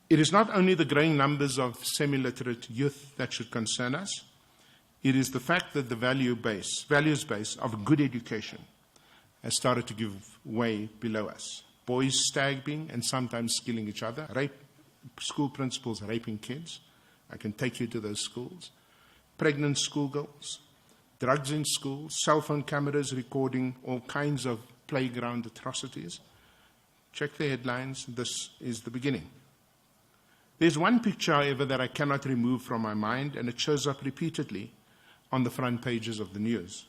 It is not only the growing numbers of semi-literate youth that should concern us, it is the fact that the values base of good education has started to give way below us. Boys stabbing and sometimes killing each other, school principals raping kids. I can take you to those schools. Pregnant schoolgirls, drugs in schools, cell phone cameras recording all kinds of playground atrocities. Check the headlines. This is the beginning. There's one picture, however, that I cannot remove from my mind, and it shows up repeatedly on the front pages of the news.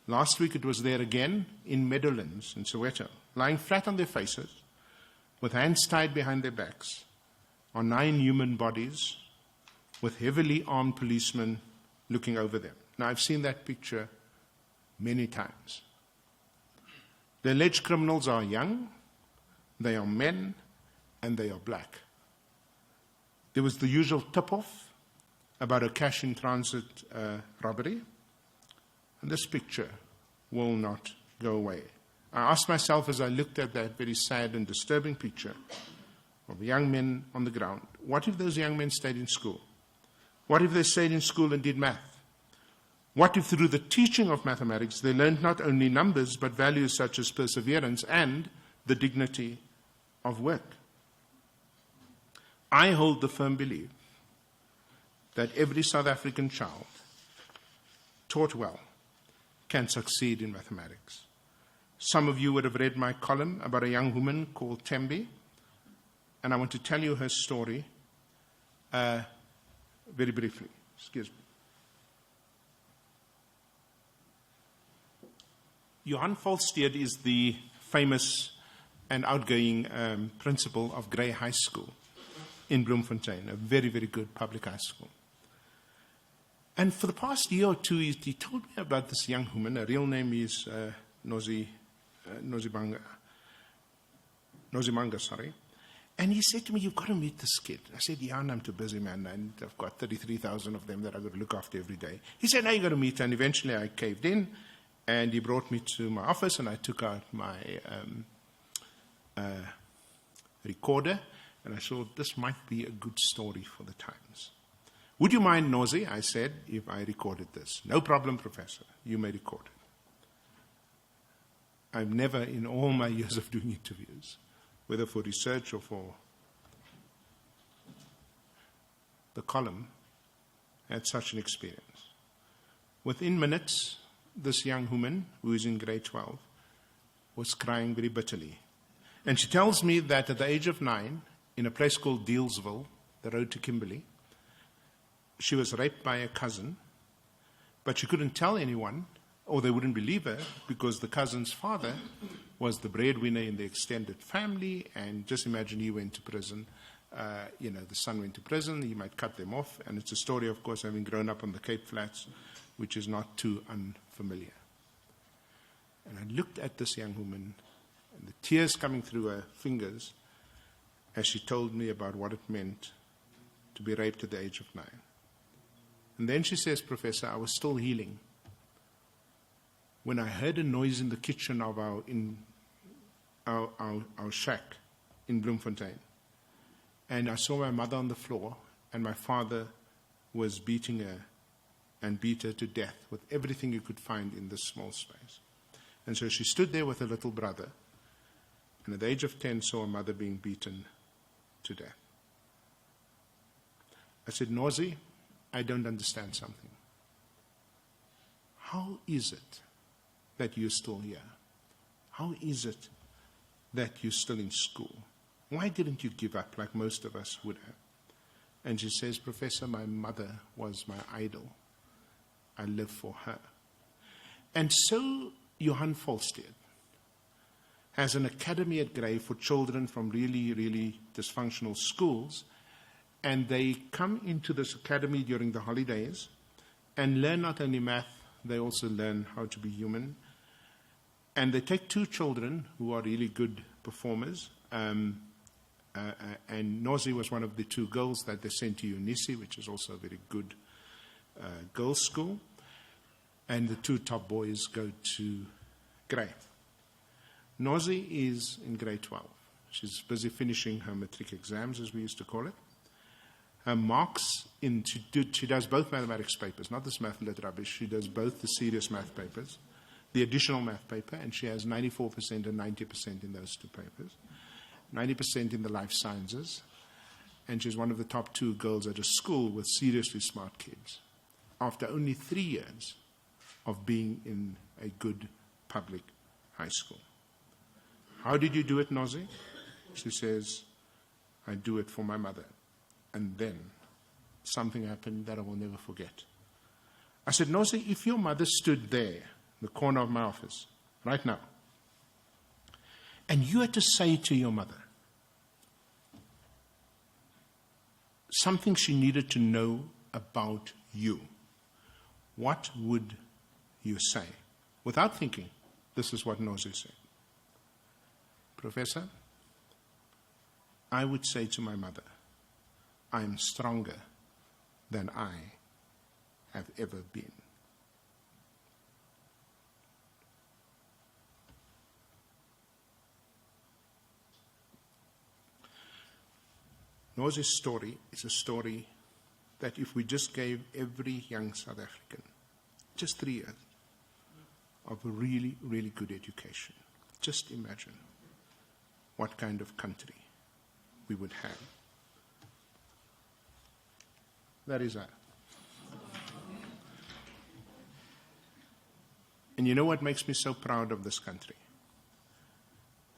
Last week it was there again in Meadowlands in Soweto, lying flat on their faces, with hands tied behind their backs, are 9 human bodies with heavily armed policemen looking over them. Now, I've seen that picture many times. The alleged criminals are young, they are men, and they are black. There was the usual tip-off about a cash-in-transit robbery, and this picture will not go away. I asked myself as I looked at that very sad and disturbing picture of young men on the ground, what if those young men stayed in school? What if they stayed in school and did math? What if through the teaching of mathematics they learned not only numbers but values such as perseverance and the dignity of work? I hold the firm belief that every South African child, taught well, can succeed in mathematics. Some of you would have read my column about a young woman called Tembi, and I want to tell you her story very briefly. Excuse me. Johan Volsteed is the famous and outgoing principal of Grey High School in Bloemfontein, a very, very good public high school. And for the past year or two, he told me about this young woman. Her real name is Nozi Manga, sorry. And he said to me, "You've got to meet this kid." I said, "Yeah, I'm too busy, man, and I've got 33,000 of them that I've got to look after every day." He said, "No, you've got to meet her." And eventually I caved in, and he brought me to my office, and I took out my recorder, and I thought this might be a good story for the Times. "Would you mind, Nozi," I said, "if I recorded this?" "No problem, Professor. You may record it." I've never, in all my years of doing interviews, whether for research or for the column, had such an experience. Within minutes, this young woman, who is in grade 12, was crying very bitterly. And she tells me that at the age of 9, in a place called Dealsville, the road to Kimberley, she was raped by a cousin, but she couldn't tell anyone, or they wouldn't believe her, because the cousin's father was the breadwinner in the extended family, and just imagine he went to prison. The son went to prison, he might cut them off, and it's a story, of course, having grown up on the Cape Flats, which is not too unfamiliar. And I looked at this young woman, and the tears coming through her fingers, as she told me about what it meant to be raped at the age of 9. And then she says, "Professor, I was still healing when I heard a noise in the kitchen of our shack in Bloemfontein. And I saw my mother on the floor, and my father was beating her and beat her to death with everything you could find in this small space. And so she stood there with her little brother, and at the age of 10 saw her mother being beaten to death." I said, "Nozi, I don't understand something. How is it that you're still here? How is it that you're still in school? Why didn't you give up like most of us would have?" And she says, "Professor, my mother was my idol. I live for her." And so Johan Volsteed has an academy at Grey for children from really, really dysfunctional schools, and they come into this academy during the holidays and learn not only math, they also learn how to be human. And they take 2 children who are really good performers, and Nozi was one of the 2 girls that they sent to Unisi, which is also a very good girls' school, and the 2 top boys go to Grey. Nozi is in grade 12. She's busy finishing her matric exams, as we used to call it. Her marks she does both mathematics papers, not this math lit rubbish. She does both the serious math papers, the additional math paper, and she has 94% and 90% in those two papers, 90% in the life sciences, and she's one of the top 2 girls at a school with seriously smart kids, after only 3 years of being in a good public high school. How did you do it, Nozi? She says, I do it for my mother. And then something happened that I will never forget. I said, Nozi, if your mother stood there, in the corner of my office, right now, and you had to say to your mother something she needed to know about you, what would you say? Without thinking, this is what Nozi said. Professor, I would say to my mother, I am stronger than I have ever been. Nozi's story is a story that if we just gave every young South African just 3 years of a really, really good education, just imagine what kind of country we would have. That is that. And you know what makes me so proud of this country?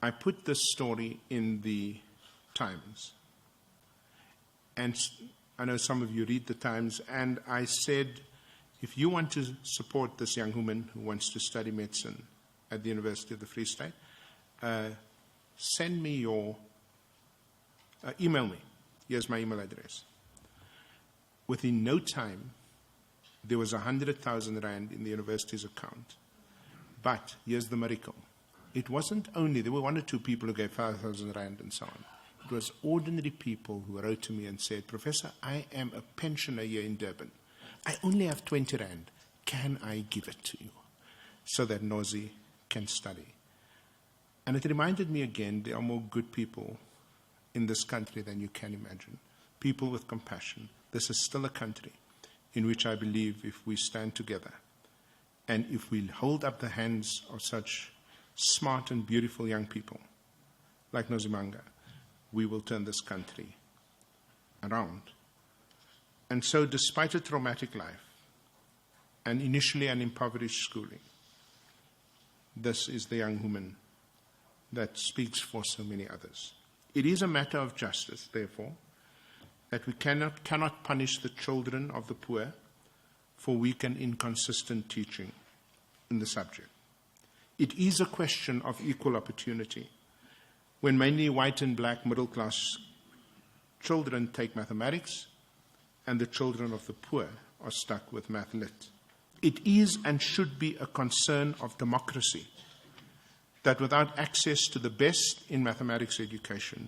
I put this story in the Times. And I know some of you read the Times, and I said, if you want to support this young woman who wants to study medicine at the University of the Free State, send me your, email me. Here's my email address. Within no time, there was 100,000 rand in the university's account. But here's the miracle. It wasn't only, there were 1 or 2 people who gave 5,000 rand and so on. It was ordinary people who wrote to me and said, Professor, I am a pensioner here in Durban. I only have 20 rand. Can I give it to you so that Nozi can study? And it reminded me again, there are more good people in this country than you can imagine. People with compassion. This is still a country in which I believe if we stand together and if we hold up the hands of such smart and beautiful young people like Nozimanga, we will turn this country around. And so despite a traumatic life and initially an impoverished schooling, this is the young woman that speaks for so many others. It is a matter of justice, therefore, that we cannot punish the children of the poor for weak and inconsistent teaching in the subject. It is a question of equal opportunity when mainly white and black middle-class children take mathematics and the children of the poor are stuck with math lit. It is and should be a concern of democracy that without access to the best in mathematics education,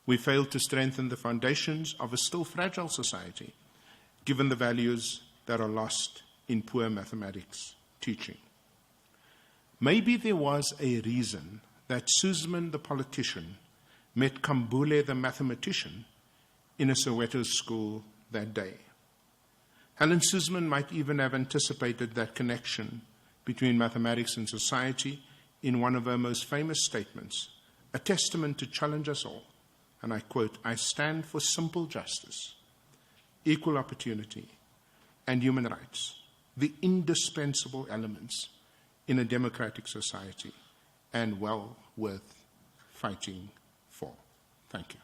we fail to strengthen the foundations of a still fragile society, given the values that are lost in poor mathematics teaching. Maybe there was a reason that Suzman the politician met Kambule the mathematician in a Soweto school that day. Helen Suzman might even have anticipated that connection between mathematics and society in one of her most famous statements, a testament to challenge us all. And I quote, I stand for simple justice, equal opportunity, and human rights, the indispensable elements in a democratic society, and well worth fighting for. Thank you.